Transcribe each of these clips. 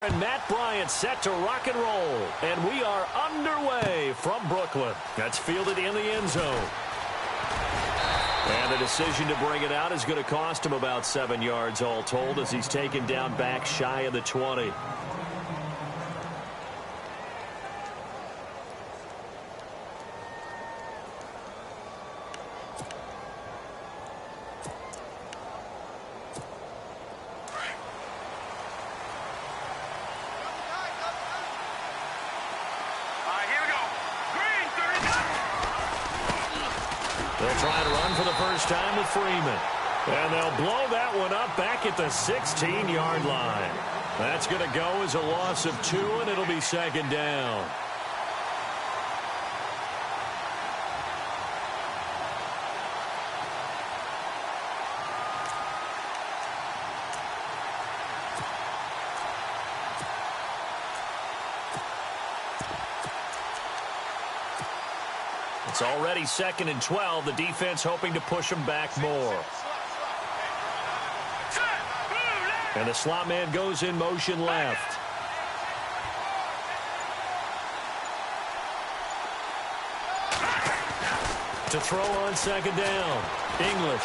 And Matt Bryant set to rock and roll. And we are underway from Brooklyn. That's fielded in the end zone. And the decision to bring it out is going to cost him about 7 yards all told as he's taken down back shy of the 20. They'll try to run for the first time with Freeman. And they'll blow that one up back at the 16-yard line. That's going to go as a loss of 2, and it'll be second down. It's already 2nd and 12. The defense hoping to push them back more. And the slot man goes in motion left. To throw on 2nd down. English.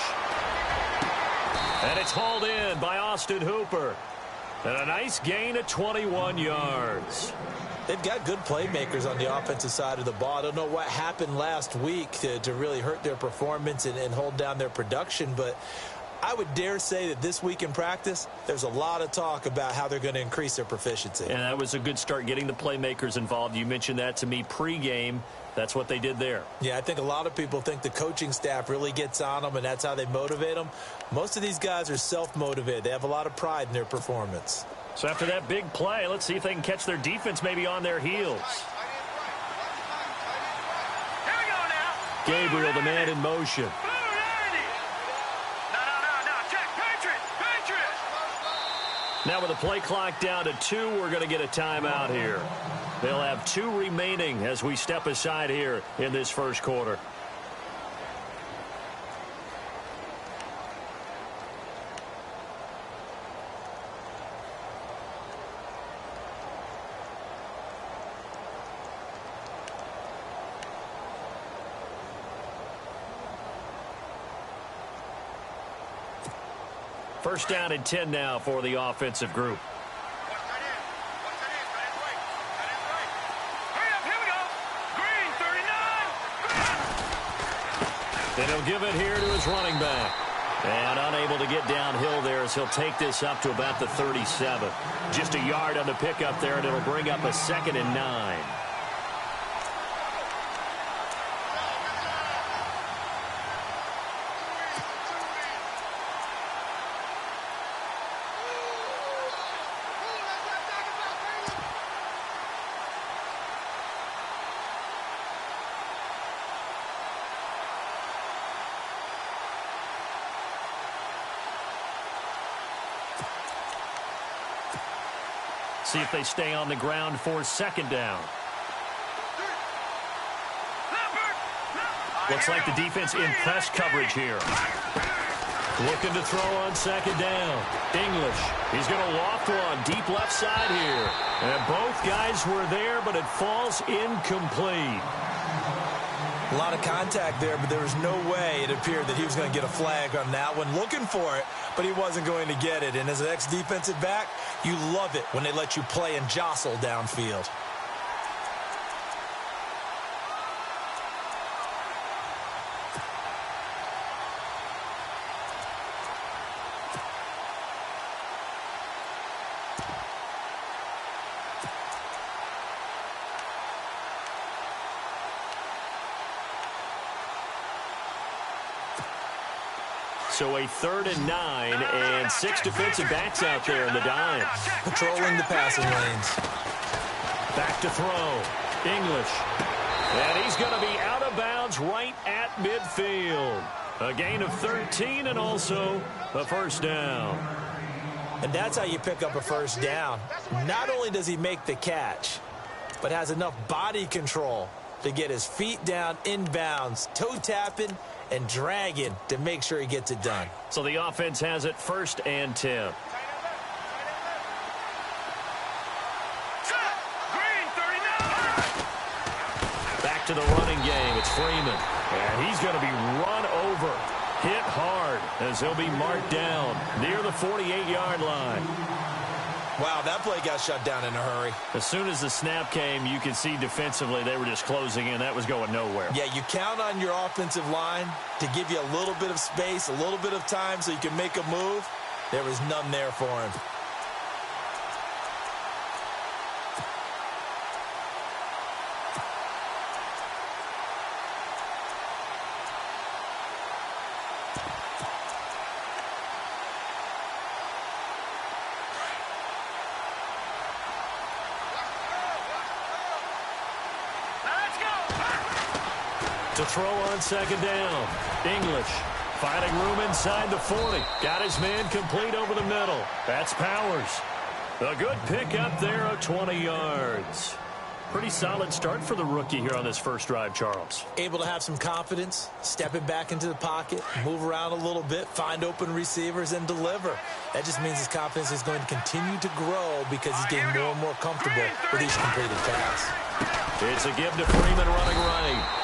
And it's hauled in by Austin Hooper. And a nice gain of 21 yards. They've got good playmakers on the offensive side of the ball. I don't know what happened last week to really hurt their performance and hold down their production, but I would dare say that this week in practice, there's a lot of talk about how they're going to increase their proficiency. And that was a good start getting the playmakers involved. You mentioned that to me pregame. That's what they did there. Yeah, I think a lot of people think the coaching staff really gets on them, and that's how they motivate them. Most of these guys are self-motivated. They have a lot of pride in their performance. So after that big play, let's see if they can catch their defense maybe on their heels. Here we go now. Gabriel, the man in motion. Now with the play clock down to 2, we're going to get a timeout here. They'll have 2 remaining as we step aside here in this first quarter. First down and 10 now for the offensive group. And he'll give it here to his running back. And unable to get downhill there as he'll take this up to about the 37. Just a yard on the pickup there, and it'll bring up a 2nd and 9. See if they stay on the ground for 2nd down. Looks like the defense in press coverage here. Looking to throw on 2nd down. English. He's going to loft one deep left side here. And both guys were there, but it falls incomplete. A lot of contact there, but there was no way it appeared that he was going to get a flag on that one. Looking for it, but he wasn't going to get it. And as an ex-defensive back, you love it when they let you play and jostle downfield. So a 3rd and 9 and 6 defensive backs out there in the dime. Patrolling the passing lanes. Back to throw. English. And he's going to be out of bounds right at midfield. A gain of 13 and also a first down. And that's how you pick up a first down. Not only does he make the catch, but has enough body control to get his feet down inbounds, toe tapping and dragging to make sure he gets it done. So the offense has it 1st and 10. back to the running game. It's Freeman. And he's going to be run over, hit hard, as he'll be marked down near the 48-yard line. Wow, that play got shut down in a hurry. As soon as the snap came, you could see defensively they were just closing in. That was going nowhere. Yeah, you count on your offensive line to give you a little bit of space, a little bit of time so you can make a move. There was none there for him. To throw on second down. English finding room inside the 40. Got his man complete over the middle. That's Powers. A good pick up there of 20 yards. Pretty solid start for the rookie here on this first drive, Charles. Able to have some confidence, stepping back into the pocket, move around a little bit, find open receivers, and deliver. That just means his confidence is going to continue to grow because he's getting more and more comfortable with each completed pass. It's a give to Freeman running right.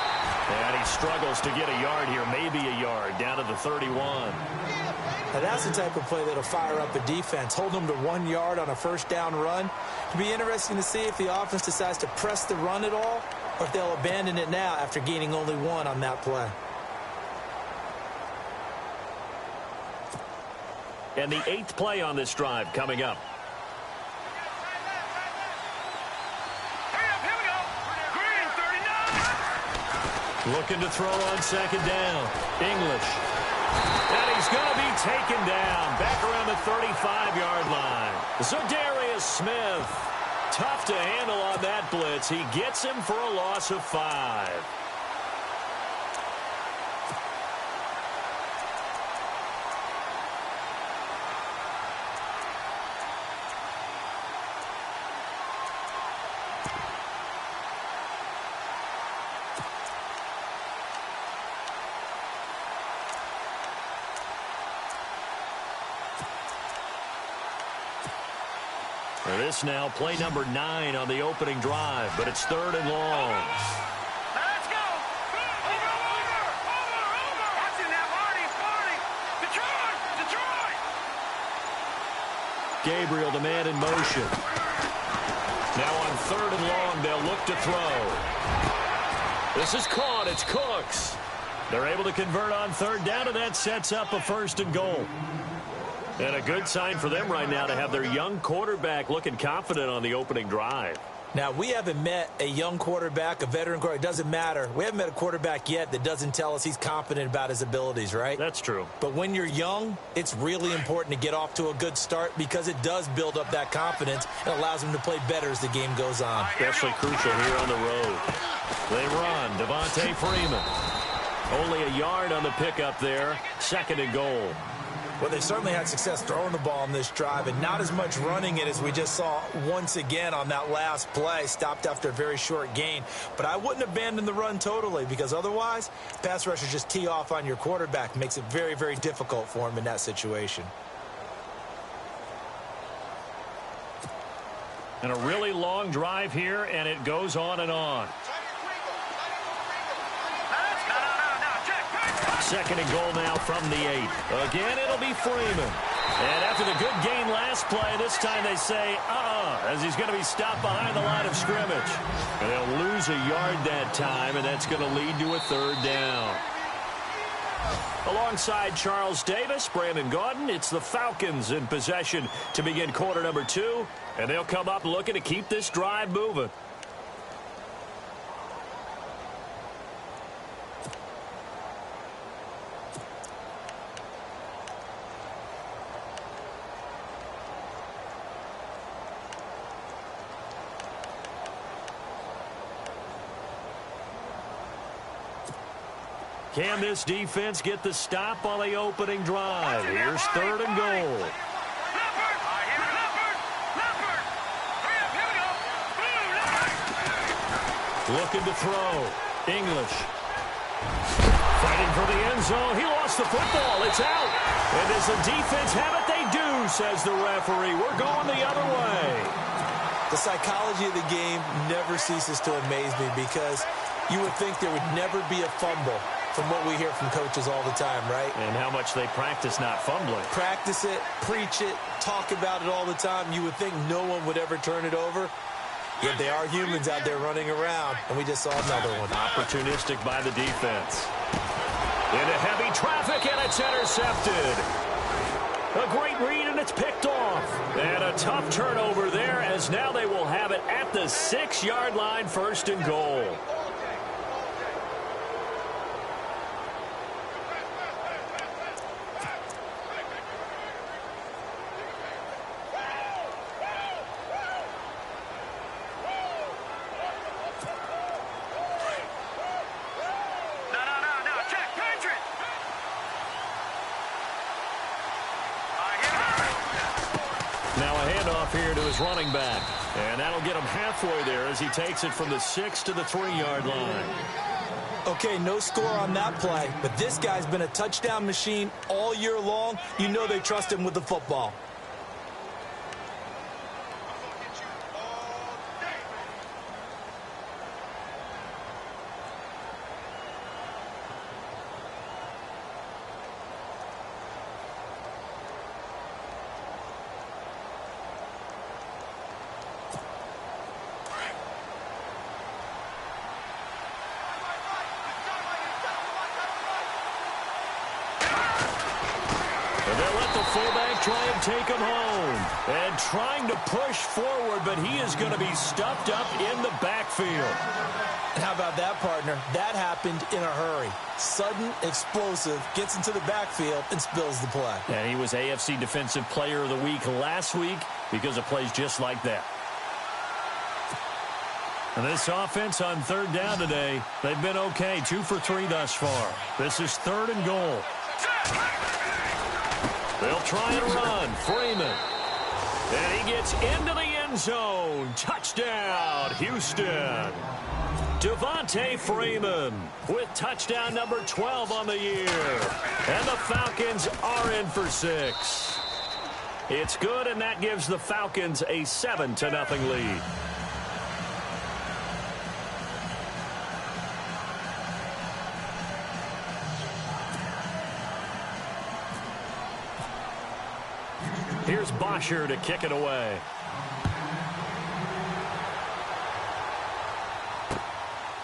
And he struggles to get a yard here, maybe a yard, down to the 31. Now that's the type of play that'll fire up a defense. Hold them to 1 yard on a first down run. It'll be interesting to see if the offense decides to press the run at all or if they'll abandon it now after gaining only 1 on that play. And the 8th play on this drive coming up. Looking to throw on second down. English. And he's going to be taken down back around the 35-yard line. Zadarius Smith. Tough to handle on that blitz. He gets him for a loss of 5. This now play number 9 on the opening drive, but it's 3rd and long. Let's go. Over. Watching that, Marty. Detroit. Gabriel, the man in motion. Now on 3rd and long, they'll look to throw. This is caught. It's Cooks. They're able to convert on 3rd down, and that sets up a 1st and goal. And a good sign for them right now to have their young quarterback looking confident on the opening drive. Now, we haven't met a young quarterback, a veteran quarterback. It doesn't matter. We haven't met a quarterback yet that doesn't tell us he's confident about his abilities, right? That's true. But when you're young, it's really important to get off to a good start because it does build up that confidence and allows him to play better as the game goes on. Especially crucial here on the road. They run. Devontae Freeman. Only a yard on the pickup there. 2nd and goal. Well, they certainly had success throwing the ball in this drive and not as much running it as we just saw once again on that last play. Stopped after a very short gain. But I wouldn't abandon the run totally because otherwise, pass rushers just tee off on your quarterback. Makes it very, very difficult for him in that situation. And a really long drive here, and it goes on and on. 2nd and goal now from the 8. Again, it'll be Freeman. And after the good gain last play, this time they say, as he's going to be stopped behind the line of scrimmage. And they'll lose a yard that time, and that's going to lead to a 3rd down. Alongside Charles Davis, Brandon Gaudin, it's the Falcons in possession to begin quarter number 2. And they'll come up looking to keep this drive moving. Can this defense get the stop on the opening drive? Here's 3rd and goal. Looking to throw. English. Fighting for the end zone. He lost the football. It's out. And does the defense have it? They do, says the referee. We're going the other way. The psychology of the game never ceases to amaze me because You would think there would never be a fumble from what we hear from coaches all the time, right? And how much they practice not fumbling. Practice it, preach it, talk about it all the time. You would think no one would ever turn it over. Yet they are humans out there running around, and we just saw another one. Opportunistic by the defense. Into heavy traffic, and it's intercepted. A great read, and it's picked off. And a tough turnover there, as now they will have it at the 6-yard line, 1st and goal. Now a handoff here to his running back. And that'll get him halfway there as he takes it from the 6 to the 3-yard line. Okay, no score on that play, but this guy's been a touchdown machine all year long. You know they trust him with the football. Fullback try and take him home. And trying to push forward, but he is going to be stuffed up in the backfield. And how about that, partner? That happened in a hurry. Sudden, explosive, gets into the backfield and spills the play. And he was AFC Defensive Player of the Week last week because of plays just like that. And this offense on 3rd down today, they've been okay. 2 for 3 thus far. This is 3rd and goal. They'll try and run. Freeman. And he gets into the end zone. Touchdown, Houston. Devontae Freeman with touchdown number 12 on the year. And the Falcons are in for 6. It's good, and that gives the Falcons a 7-0 lead. Here's Bosher to kick it away.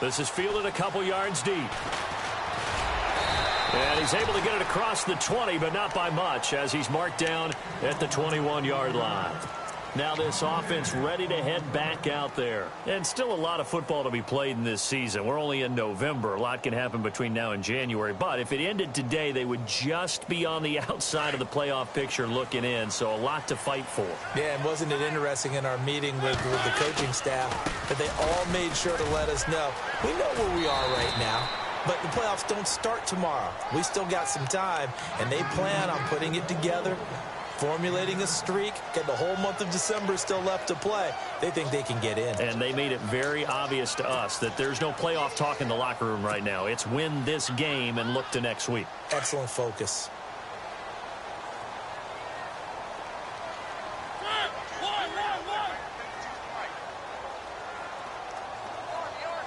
This is fielded a couple yards deep. And he's able to get it across the 20, but not by much, as he's marked down at the 21-yard line. Now this offense ready to head back out there. And still a lot of football to be played in this season. We're only in November. A lot can happen between now and January. But if it ended today, they would just be on the outside of the playoff picture looking in. So a lot to fight for. Yeah, and wasn't it interesting in our meeting with the coaching staff that they all made sure to let us know, we know where we are right now. But the playoffs don't start tomorrow. We still got some time, and they plan on putting it together, formulating a streak, get the whole month of December still left to play. They think they can get in. And they made it very obvious to us that there's no playoff talk in the locker room right now. It's win this game and look to next week. Excellent focus.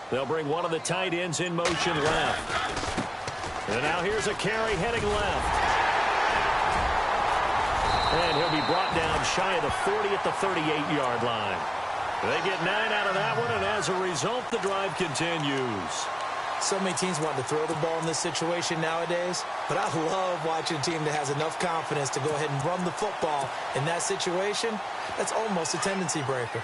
They'll bring one of the tight ends in motion left. And now here's a carry heading left. And he'll be brought down shy of the 40 at the 38-yard line. They get 9 out of that one, and as a result, the drive continues. So many teams want to throw the ball in this situation nowadays, but I love watching a team that has enough confidence to go ahead and run the football in that situation. That's almost a tendency breaker.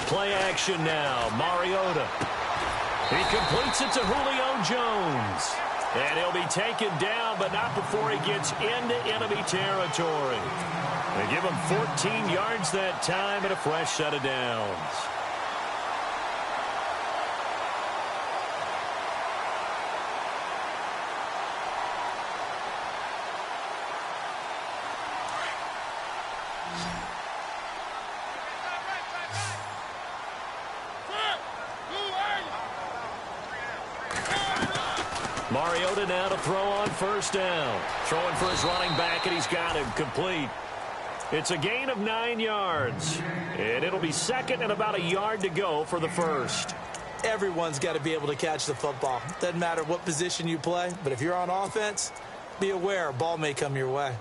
Play action now. Mariota. He completes it to Julio Jones. And he'll be taken down, but not before he gets into enemy territory. They give him 14 yards that time and a fresh set of downs. Mariota now to throw on first down. Throwing for his running back, and he's got him complete. It's a gain of 9 yards. And it'll be second and about a yard to go for the first. Everyone's got to be able to catch the football. Doesn't matter what position you play, but if you're on offense, be aware a ball may come your way.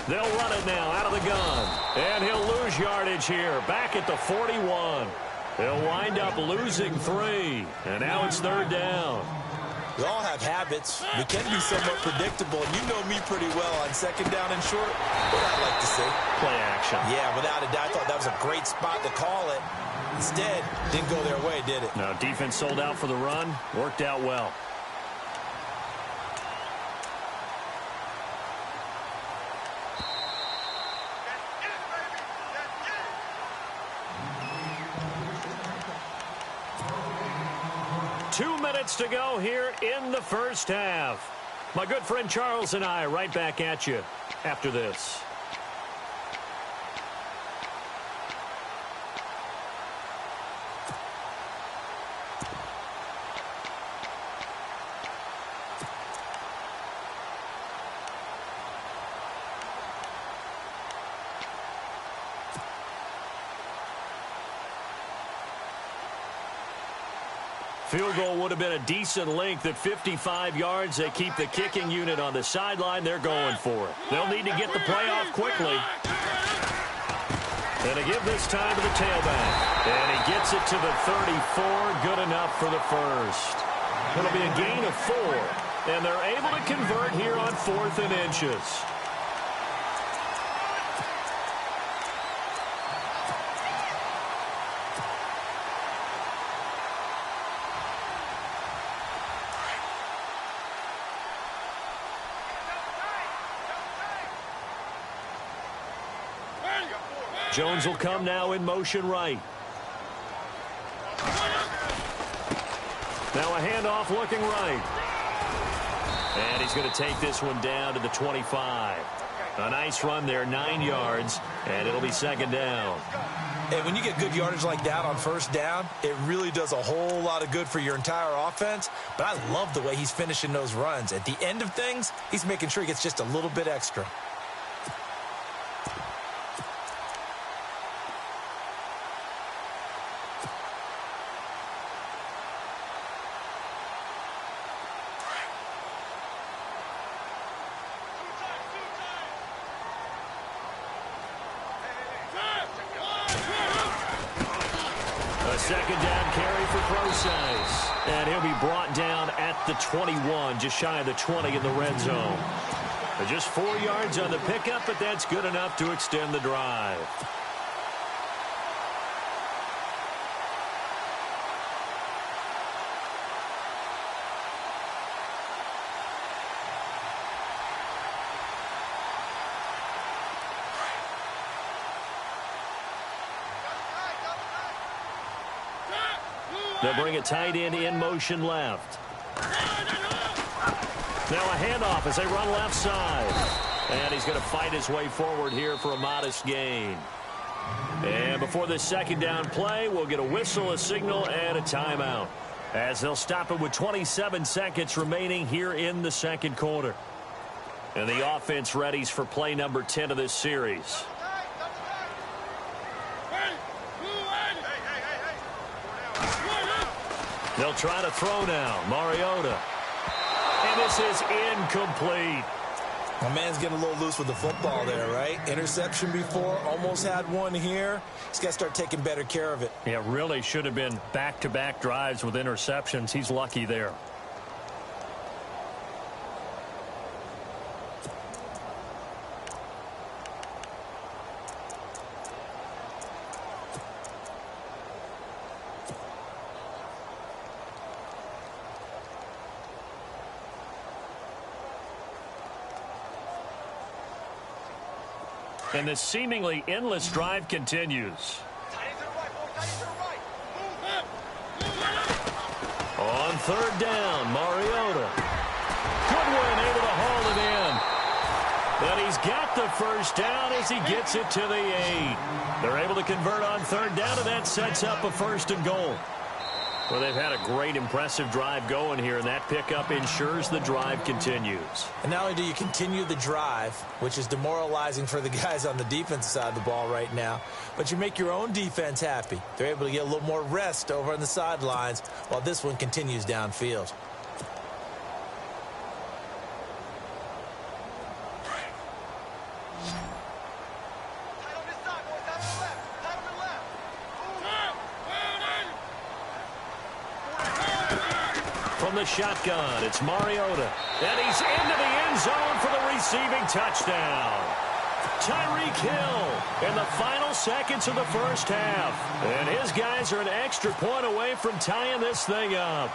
They'll run it now out of the gun. And he'll lose yardage here, back at the 41. They'll wind up losing 3. And now it's third down. We all have habits. We can be somewhat predictable. And you know me pretty well on second down and short. What I'd like to see. Play action. Yeah, without a doubt. I thought that was a great spot to call it. Instead, didn't go their way, did it? No, defense sold out for the run. Worked out well. To go here in the first half. My good friend Charles and I right back at you after this. Field goal would have been a decent length at 55 yards. They keep the kicking unit on the sideline. They're going for it. They'll need to get the play off quickly. And to give this time to the tailback. And he gets it to the 34. Good enough for the first. It'll be a gain of 4. And they're able to convert here on 4th and inches. Jones will come now in motion right. Now a handoff looking right. And he's going to take this one down to the 25. A nice run there, 9 yards, and it'll be second down. And when you get good yardage like that on first down, it really does a whole lot of good for your entire offense. But I love the way he's finishing those runs. At the end of things, he's making sure he gets just a little bit extra. Second down carry for Procise. And he'll be brought down at the 21, just shy of the 20 in the red zone. Just 4 yards on the pickup, but that's good enough to extend the drive. They'll bring a tight end in motion left. Now a handoff as they run left side. And he's going to fight his way forward here for a modest gain. And before this second down play, we'll get a whistle, a signal, and a timeout. As they'll stop it with 27 seconds remaining here in the second quarter. And the offense readies for play number 10 of this series. They'll try to throw now. Mariota. And this is incomplete. My man's getting a little loose with the football there, right? Interception before, almost had one here. He's got to start taking better care of it. Yeah, really should have been back-to-back drives with interceptions. He's lucky there. And this seemingly endless drive continues. On third down, Mariota. Goodwin able to haul it in. And he's got the first down as he gets it to the 8. They're able to convert on third down, and that sets up a 1st and goal. Well, they've had a great, impressive drive going here, and that pickup ensures the drive continues. And not only do you continue the drive, which is demoralizing for the guys on the defensive side of the ball right now, but you make your own defense happy. They're able to get a little more rest over on the sidelines while this one continues downfield. From the shotgun, it's Mariota. And he's into the end zone for the receiving touchdown. Tyreek Hill in the final seconds of the first half. And his guys are an extra point away from tying this thing up.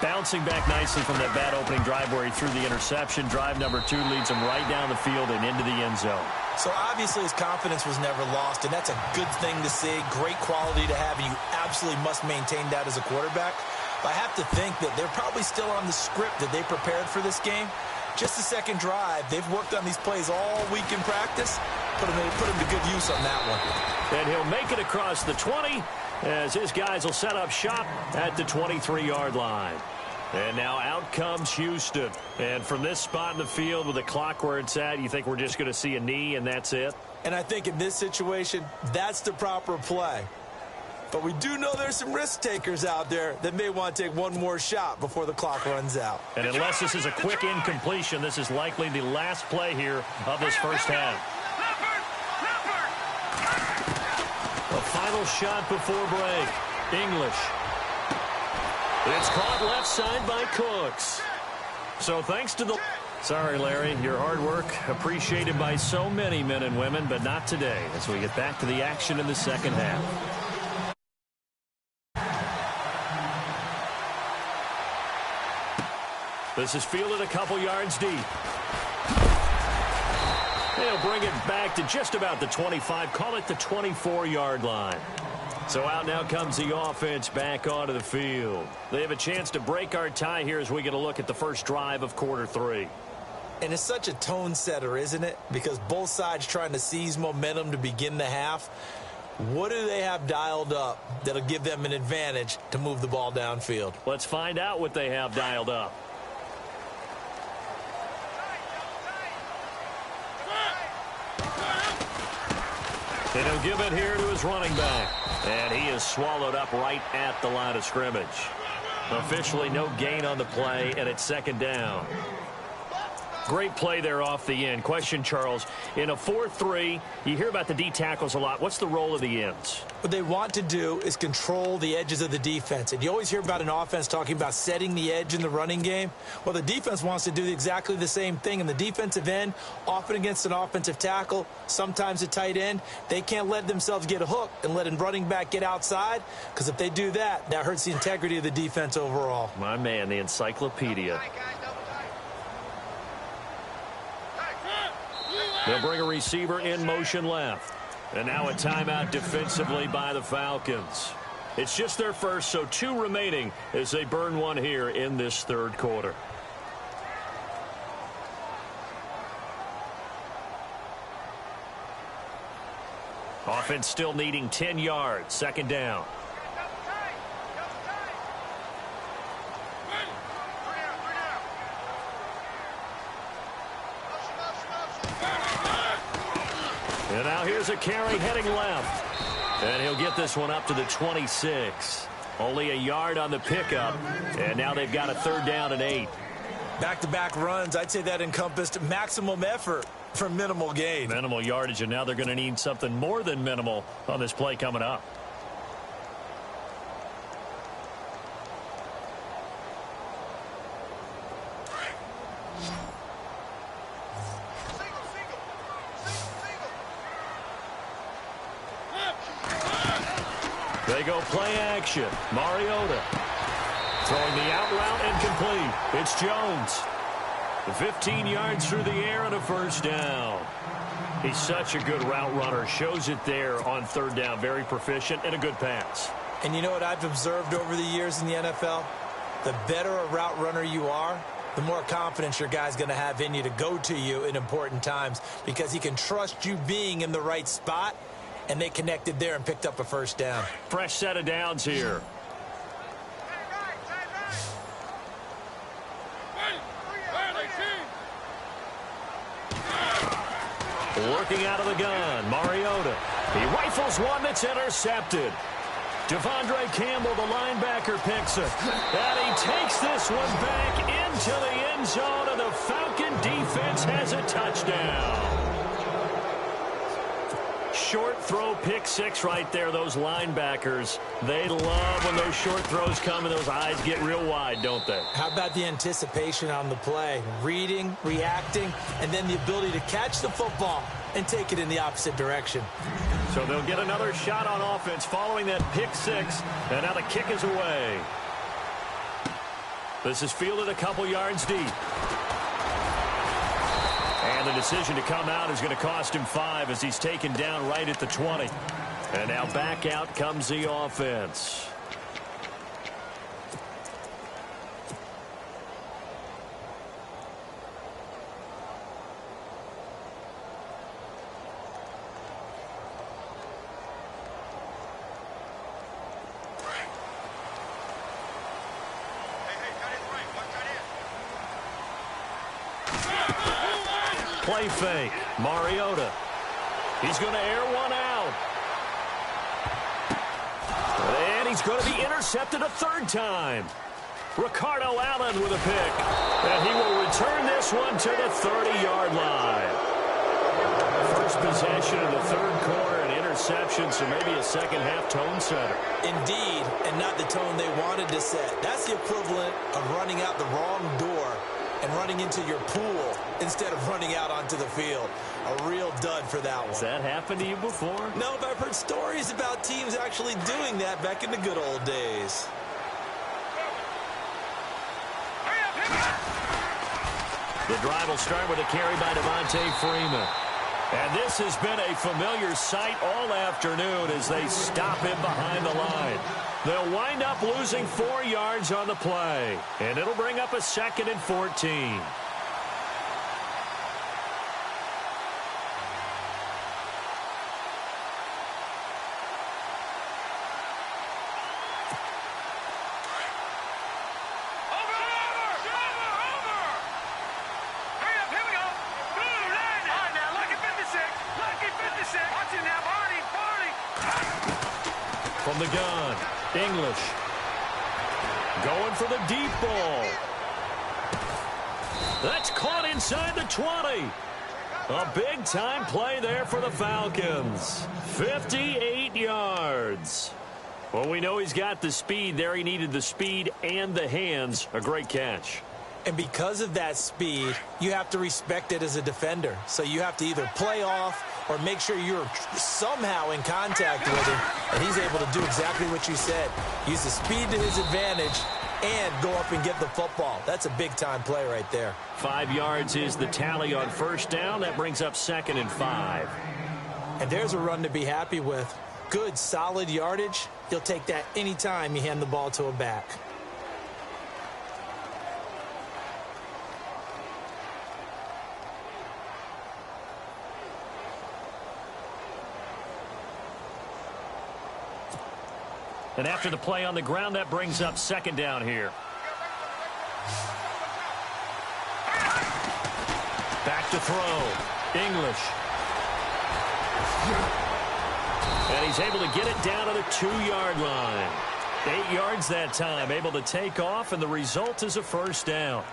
Bouncing back nicely from that bad opening drive where he threw the interception. Drive number 2 leads him right down the field and into the end zone. So obviously his confidence was never lost, and that's a good thing to see. Great quality to have, and you absolutely must maintain that as a quarterback. I have to think that they're probably still on the script that they prepared for this game. Just the second drive, they've worked on these plays all week in practice. Put them to good use on that one. And he'll make it across the 20 as his guys will set up shop at the 23-yard line. And now out comes Houston. And from this spot in the field with the clock where it's at, you think we're just going to see a knee and that's it? And I think in this situation, that's the proper play. But we do know there's some risk takers out there that may want to take one more shot before the clock runs out. And unless this is a quick incompletion, this is likely the last play here of this first half. A final shot before break. English. It's caught left side by Cooks. So thanks to the... Sorry, Larry, your hard work appreciated by so many men and women, but not today as we get back to the action in the second half. This is fielded a couple yards deep. They'll bring it back to just about the 25, call it the 24-yard line. So out now comes the offense back onto the field. They have a chance to break our tie here as we get a look at the first drive of quarter 3. And it's such a tone setter, isn't it? Because both sides trying to seize momentum to begin the half. What do they have dialed up that'll give them an advantage to move the ball downfield? Let's find out what they have dialed up. And he'll give it here to his running back. And he is swallowed up right at the line of scrimmage. Officially no gain on the play, and it's second down. Great play there off the end. Question, Charles, in a 4-3, you hear about the D tackles a lot. What's the role of the ends? What they want to do is control the edges of the defense. And you always hear about an offense talking about setting the edge in the running game. Well, the defense wants to do exactly the same thing. In the defensive end, often against an offensive tackle, sometimes a tight end, they can't let themselves get hooked and let a running back get outside, because if they do that, that hurts the integrity of the defense overall. My man, the encyclopedia. They'll bring a receiver in motion left. And now a timeout defensively by the Falcons. It's just their first, so 2 remaining as they burn one here in this third quarter. Offense still needing 10 yards. Second down. And now here's a carry heading left. And he'll get this one up to the 26. Only a yard on the pickup. And now they've got a third down and 8. Back-to-back runs, I'd say that encompassed maximum effort for minimal gain. Minimal yardage, and now they're going to need something more than minimal on this play coming up. They go play action. Mariota throwing the out route and complete. It's Jones. 15 yards through the air and a first down. He's such a good route runner. Shows it there on third down. Very proficient and a good pass. And you know what I've observed over the years in the NFL? The better a route runner you are, the more confidence your guy's going to have in you to go to you in important times because he can trust you being in the right spot, and they connected there and picked up a first down. Fresh set of downs here. Working out of the gun, Mariota. He rifles one that's intercepted. Devondre Campbell, the linebacker, picks it. And he takes this one back into the end zone, and the Falcon defense has a touchdown. Short throw, pick six right there, those linebackers. They love when those short throws come and those eyes get real wide, don't they? How about the anticipation on the play? Reading, reacting, and then the ability to catch the football and take it in the opposite direction. So they'll get another shot on offense following that pick six, and now the kick is away. This is fielded a couple yards deep. And the decision to come out is going to cost him 5 as he's taken down right at the 20. And now back out comes the offense. Play fake. Mariota. He's going to air one out. And he's going to be intercepted a third time. Ricardo Allen with a pick. And he will return this one to the 30-yard line. First possession in the third quarter, an interception, so maybe a second-half tone setter. Indeed, and not the tone they wanted to set. That's the equivalent of running out the wrong door and running into your pool instead of running out onto the field. A real dud for that one. Has that happened to you before? No, but I've heard stories about teams actually doing that back in the good old days. The drive will start with a carry by Devontae Freeman. And this has been a familiar sight all afternoon as they stop him behind the line. They'll wind up losing 4 yards on the play, and it'll bring up a 2nd and 14. From the gun, English going for the deep ball. That's caught inside the 20. A big-time play there for the Falcons. 58 yards. Well, we know he's got the speed there. He needed the speed and the hands. A great catch. And because of that speed, you have to respect it as a defender. So you have to either play off or make sure you're somehow in contact with him. And he's able to do exactly what you said. Use the speed to his advantage and go up and get the football. That's a big-time play right there. 5 yards is the tally on first down. That brings up 2nd and 5. And there's a run to be happy with. Good, solid yardage. You'll take that anytime you hand the ball to a back. And after the play on the ground, that brings up 2nd down here. Back to throw. English. And he's able to get it down to the 2-yard line. 8 yards that time, able to take off, and the result is a first down.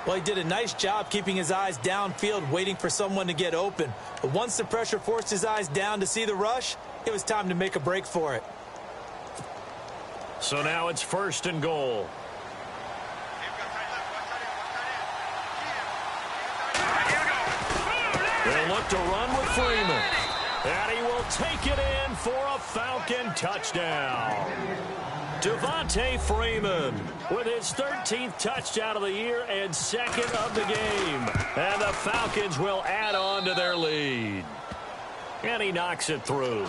Well, he did a nice job keeping his eyes downfield, waiting for someone to get open. But once the pressure forced his eyes down to see the rush, it was time to make a break for it. So now it's 1st and goal. They'll look to run with Freeman. And he will take it in for a Falcon touchdown. Devontae Freeman with his 13th touchdown of the year and 2nd of the game. And the Falcons will add on to their lead. And he knocks it through.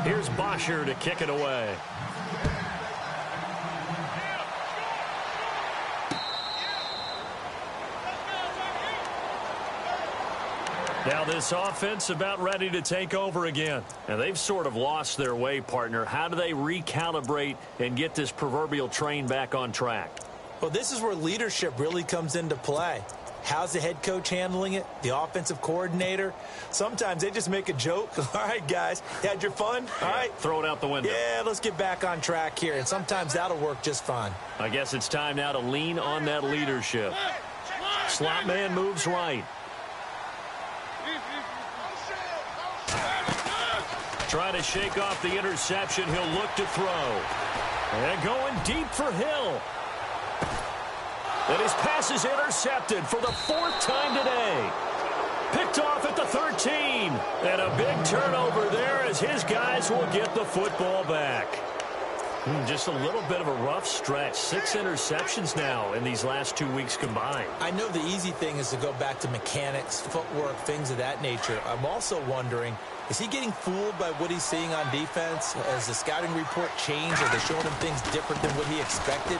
Here's Bosher to kick it away. Now this offense about ready to take over again. And they've sort of lost their way, partner. How do they recalibrate and get this proverbial train back on track? Well, this is where leadership really comes into play. How's the head coach handling it? The offensive coordinator? Sometimes they just make a joke. All right, guys, you had your fun? All right. Throw it out the window. Yeah, let's get back on track here. And sometimes that'll work just fine. I guess it's time now to lean on that leadership. Slot man moves right. Trying to shake off the interception. He'll look to throw. And going deep for Hill. And his pass is intercepted for the 4th time today. Picked off at the 13. And a big turnover there as his guys will get the football back. Just a little bit of a rough stretch. 6 interceptions now in these last 2 weeks combined. I know the easy thing is to go back to mechanics, footwork, things of that nature. I'm also wondering, is he getting fooled by what he's seeing on defense? Has the scouting report changed? Are they showing him things different than what he expected?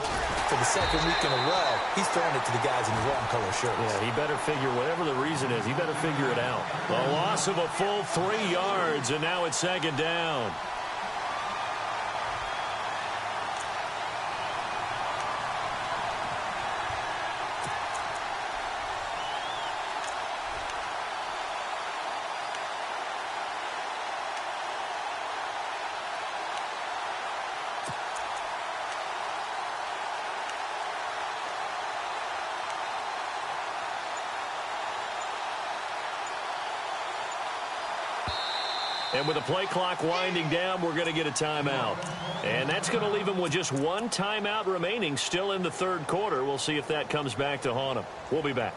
For the 2nd week in a row, he's throwing it to the guys in the wrong color shirts. Yeah, he better figure, whatever the reason is, he better figure it out. A loss of a full 3 yards, and now it's 2nd down. And with the play clock winding down, we're going to get a timeout. And that's going to leave him with just 1 timeout remaining still in the 3rd quarter. We'll see if that comes back to haunt him. We'll be back.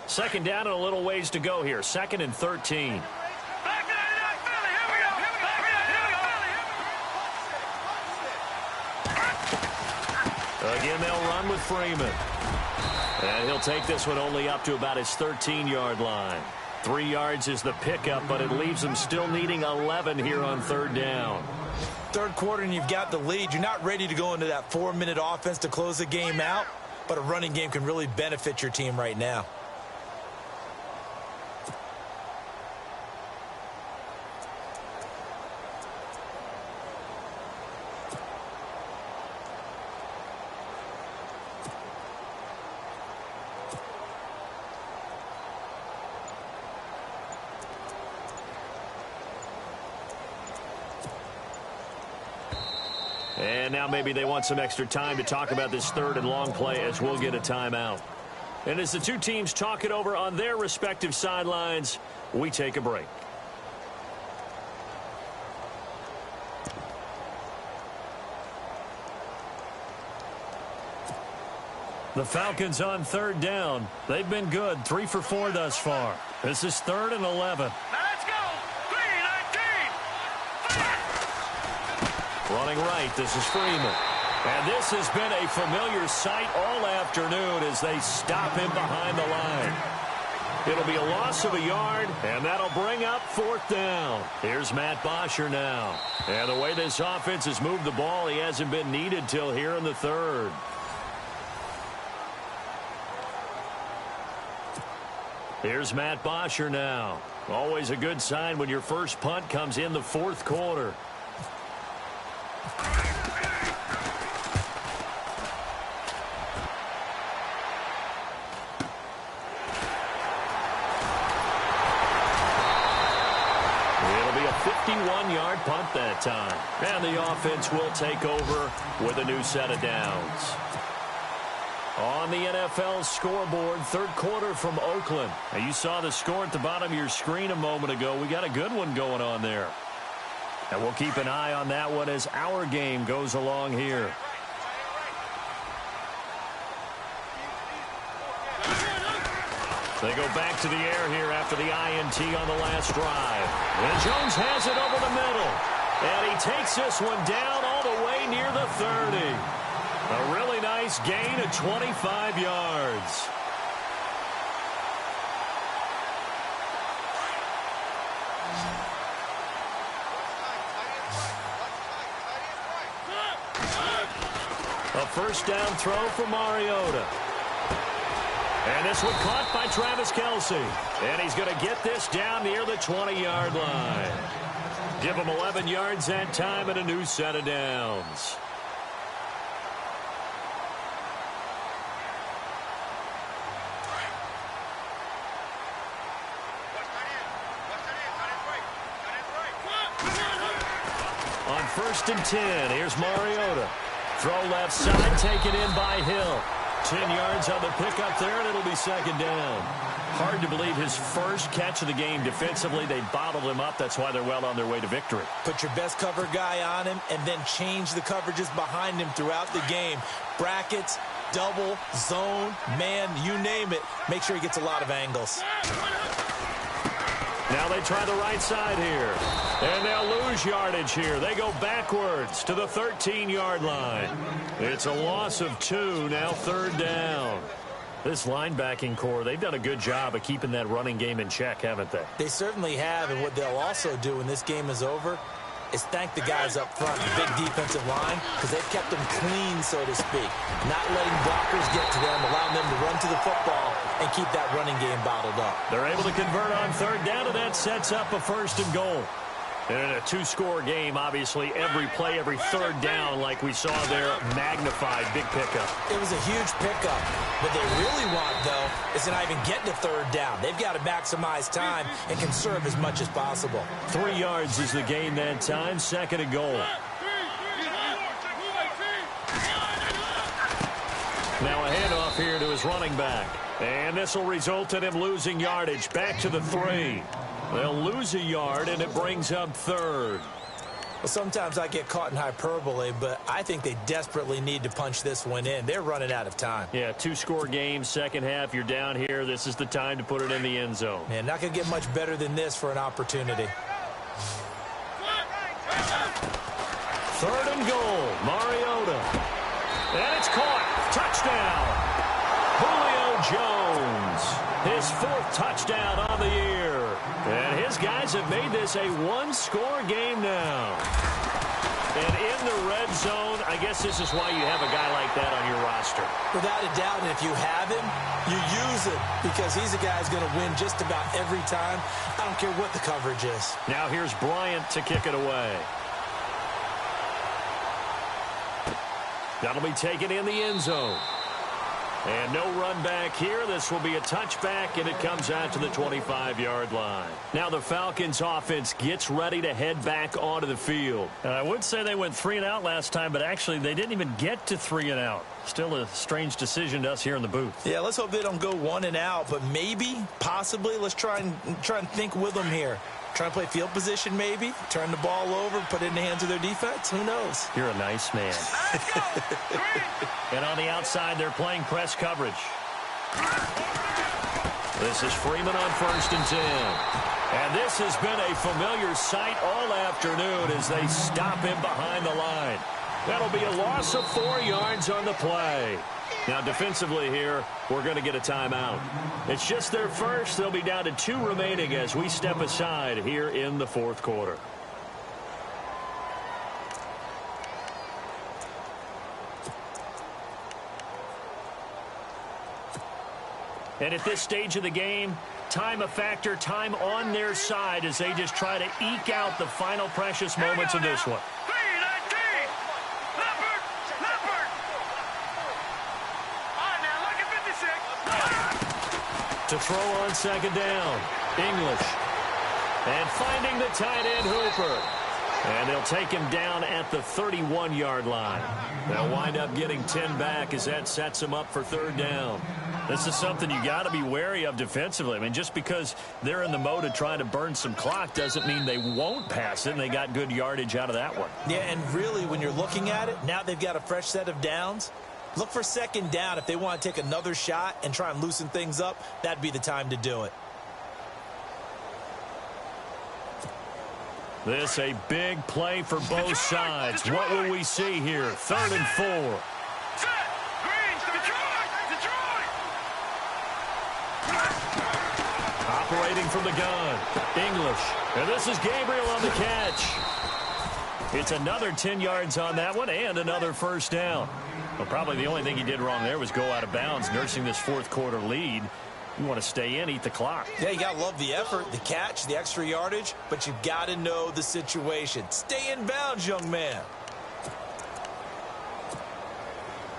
Second down and a little ways to go here. 2nd and 13. Again, they'll run with Freeman. And he'll take this one only up to about his 13-yard line. 3 yards is the pickup, but it leaves them still needing 11 here on 3rd down. 3rd quarter and you've got the lead. You're not ready to go into that 4-minute offense to close the game out, but a running game can really benefit your team right now. And now maybe they want some extra time to talk about this 3rd and long play as we'll get a timeout. And as the 2 teams talk it over on their respective sidelines, we take a break. The Falcons on 3rd down. They've been good, 3 for 4 thus far. This is 3rd and 11. Running right, this is Freeman. And this has been a familiar sight all afternoon as they stop him behind the line. It'll be a loss of a yard, and that'll bring up 4th down. Here's Matt Bosher now. And the way this offense has moved the ball, he hasn't been needed till here in the 3rd. Here's Matt Bosher now. Always a good sign when your first punt comes in the 4th quarter. It'll be a 51-yard punt that time. And the offense will take over with a new set of downs. On the NFL scoreboard, 3rd quarter from Oakland. Now, you saw the score at the bottom of your screen a moment ago. We got a good one going on there. And we'll keep an eye on that one as our game goes along here. They go back to the air here after the INT on the last drive. And Jones has it over the middle. And he takes this one down all the way near the 30. A really nice gain of 25 yards. A first down throw for Mariota. And this one caught by Travis Kelce. And he's going to get this down near the 20-yard line. Give him 11 yards that time and a new set of downs. On 1st and 10, here's Mariota. Throw left side, taken in by Hill. 10 yards on the pickup there, and it'll be second down. Hard to believe his first catch of the game defensively. They bottled him up. That's why they're well on their way to victory. Put your best cover guy on him and then change the coverages behind him throughout the game. Brackets, double, zone, man, you name it. Make sure he gets a lot of angles. Now they try the right side here. And they'll lose yardage here. They go backwards to the 13-yard line. It's a loss of 2, now 3rd down. This linebacking core, they've done a good job of keeping that running game in check, haven't they? They certainly have, and what they'll also do when this game is over is thank the guys up front, the big defensive line, because they've kept them clean, so to speak. Not letting blockers get to them, allowing them to run to the football and keep that running game bottled up. They're able to convert on 3rd down, and that sets up a 1st and goal. And in a 2-score game, obviously, every play, every 3rd down, like we saw there, magnified, big pickup. It was a huge pickup. What they really want, though, is to not even get to 3rd down. They've got to maximize time and conserve as much as possible. 3 yards is the gain that time, 2nd and goal. Now a handoff here to his running back. And this will result in him losing yardage back to the 3. They'll lose a yard, and it brings up 3rd. Well, sometimes I get caught in hyperbole, but I think they desperately need to punch this one in. They're running out of time. Yeah, 2-score game, second half, you're down here. This is the time to put it in the end zone. Man, not going to get much better than this for an opportunity. 3rd and goal, Mariota. And it's caught. Touchdown. Julio Jones. His 4th touchdown on the year. And his guys have made this a 1-score game now. And in the red zone, I guess this is why you have a guy like that on your roster. Without a doubt, and if you have him, you use him because he's a guy who's going to win just about every time. I don't care what the coverage is. Now here's Bryant to kick it away. That'll be taken in the end zone. And no run back here. This will be a touchback, and it comes out to the 25-yard line. Now the Falcons offense gets ready to head back onto the field. And I would say they went 3 and out last time, but actually they didn't even get to 3 and out. Still a strange decision to us here in the booth. Yeah, let's hope they don't go 1 and out, but maybe, possibly, let's try and think with them here. Try and play field position maybe, turn the ball over, put it in the hands of their defense. Who knows? You're a nice man. And on the outside, they're playing press coverage. This is Freeman on 1st and 10. And this has been a familiar sight all afternoon as they stop him behind the line. That'll be a loss of 4 yards on the play. Now, defensively here, we're going to get a timeout. It's just their first. They'll be down to 2 remaining as we step aside here in the 4th quarter. And at this stage of the game, time a factor, time on their side as they just try to eke out the final precious moments of this one. To throw on 2nd down, English. And finding the tight end, Hooper. And they'll take him down at the 31-yard line. They'll wind up getting 10 back as that sets them up for 3rd down. This is something you got to be wary of defensively. I mean, just because they're in the mode of trying to burn some clock doesn't mean they won't pass it, and they got good yardage out of that one. Yeah, and really, when you're looking at it, now they've got a fresh set of downs. Look for 2nd down. If they want to take another shot and try and loosen things up, that'd be the time to do it. This a big play for both sides. What will we see here? 3rd and 4. Operating from the gun, English. And this is Gabriel on the catch. It's another 10 yards on that one and another 1st down. Well, probably the only thing he did wrong there was go out of bounds, nursing this fourth quarter lead. You want to stay in, eat the clock. Yeah, you got to love the effort, the catch, the extra yardage, but you've got to know the situation. Stay in bounds, young man.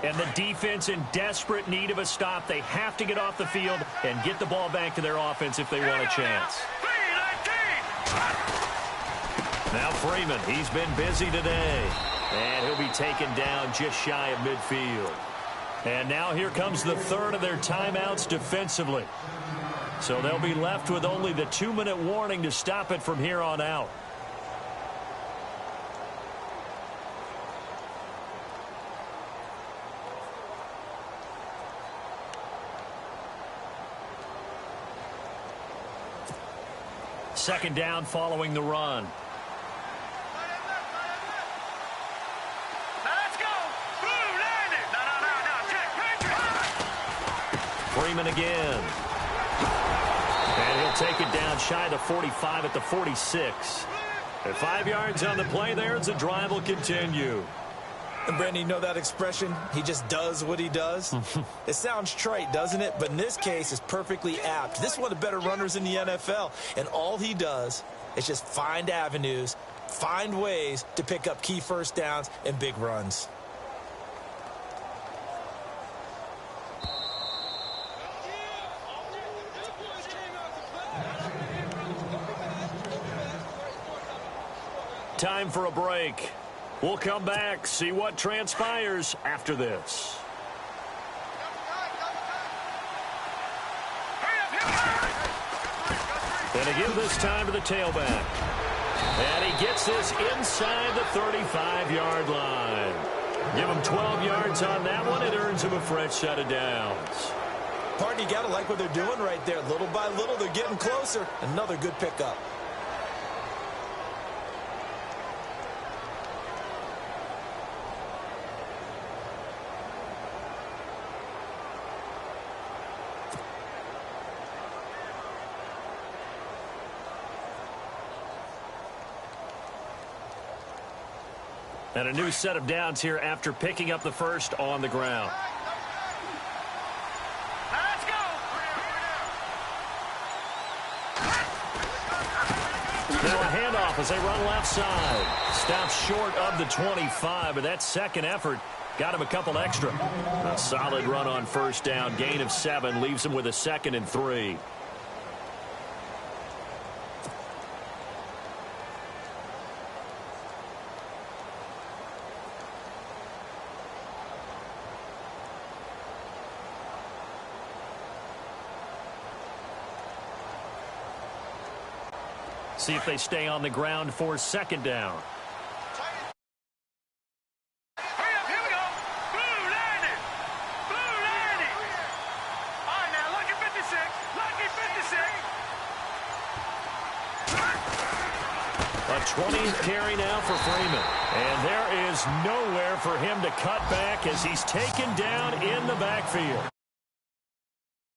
And the defense in desperate need of a stop. They have to get off the field and get the ball back to their offense if they want a chance. Now Freeman, he's been busy today. And he'll be taken down just shy of midfield. And now here comes the third of their timeouts defensively. So they'll be left with only the 2-minute warning to stop it from here on out. Second down following the run. Freeman again. And he'll take it down shy of the 45 at the 46. At 5 yards on the play there, as the drive will continue. And, Brandon, you know that expression? He just does what he does? It sounds trite, doesn't it? But in this case, it's perfectly apt. This is one of the better runners in the NFL. And all he does is just find avenues, find ways to pick up key first downs and big runs. Time for a break. We'll come back, see what transpires after this. And again this time to the tailback. And he gets this inside the 35-yard line. Give him 12 yards on that one. It earns him a fresh set of downs. Partner, you got to like what they're doing right there. Little by little, they're getting closer. Another good pickup. And a new set of downs here after picking up the first on the ground. Let's go. Now a handoff as they run left side. Stops short of the 25, but that second effort got him a couple extra. A solid run on first down. Gain of 7 leaves him with a 2nd and 3. See if they stay on the ground for second down. Hurry up, here we go. Blue landing. Blue landing. All right, now, lucky 56. Lucky 56. A 20th carry now for Freeman. And there is nowhere for him to cut back as he's taken down in the backfield.